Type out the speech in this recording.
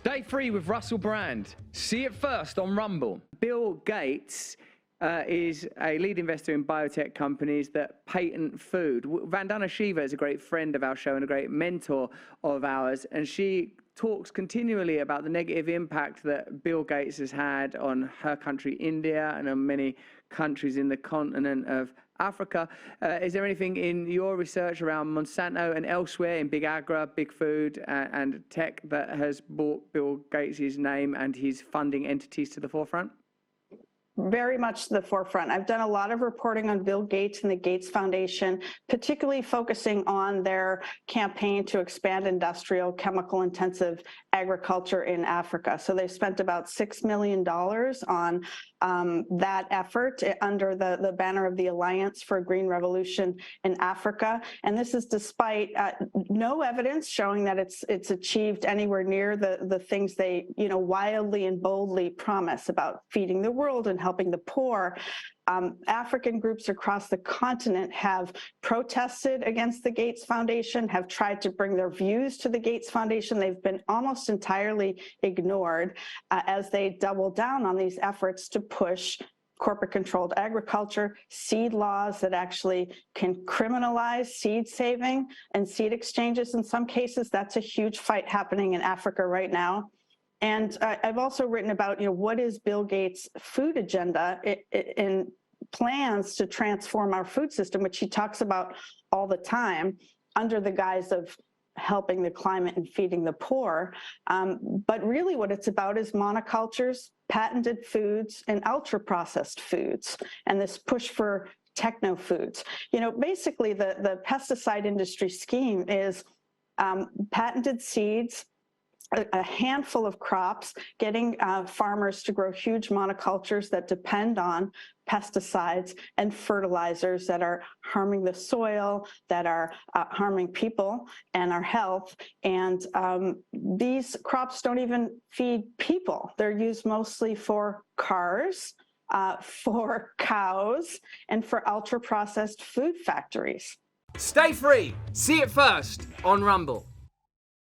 Day 3 with Russell Brand. See it first on Rumble. Bill Gates is a lead investor in biotech companies that patent food. Vandana Shiva is a great friend of our show and a great mentor of ours, and she talks continually about the negative impact that Bill Gates has had on her country, India, and on many countries in the continent of Africa. Is there anything in your research around Monsanto and elsewhere in big agri, big food, and tech that has brought Bill Gates' name and his funding entities to the forefront? Very much to the forefront. I've done a lot of reporting on Bill Gates and the Gates Foundation, particularly focusing on their campaign to expand industrial, chemical-intensive agriculture in Africa. So they've spent about $6 million on that effort under the banner of the Alliance for a Green Revolution in Africa. And this is despite no evidence showing that it's achieved anywhere near the things they wildly and boldly promise about feeding the world and helping the poor. African groups across the continent have protested against the Gates Foundation, have tried to bring their views to the Gates Foundation. They've been almost entirely ignored as they double down on these efforts to push corporate-controlled agriculture, seed laws that actually can criminalize seed saving and seed exchanges. In some cases, that's a huge fight happening in Africa right now. And I've also written about, what is Bill Gates' food agenda in plans to transform our food system, which he talks about all the time under the guise of helping the climate and feeding the poor. But really what it's about is monocultures, patented foods, and ultra-processed foods, and this push for techno foods. Basically the pesticide industry scheme is patented seeds, a handful of crops, getting farmers to grow huge monocultures that depend on pesticides and fertilizers that are harming the soil, that are harming people and our health. And these crops don't even feed people. They're used mostly for cars, for cows, and for ultra-processed food factories. Stay free. See it first on Rumble.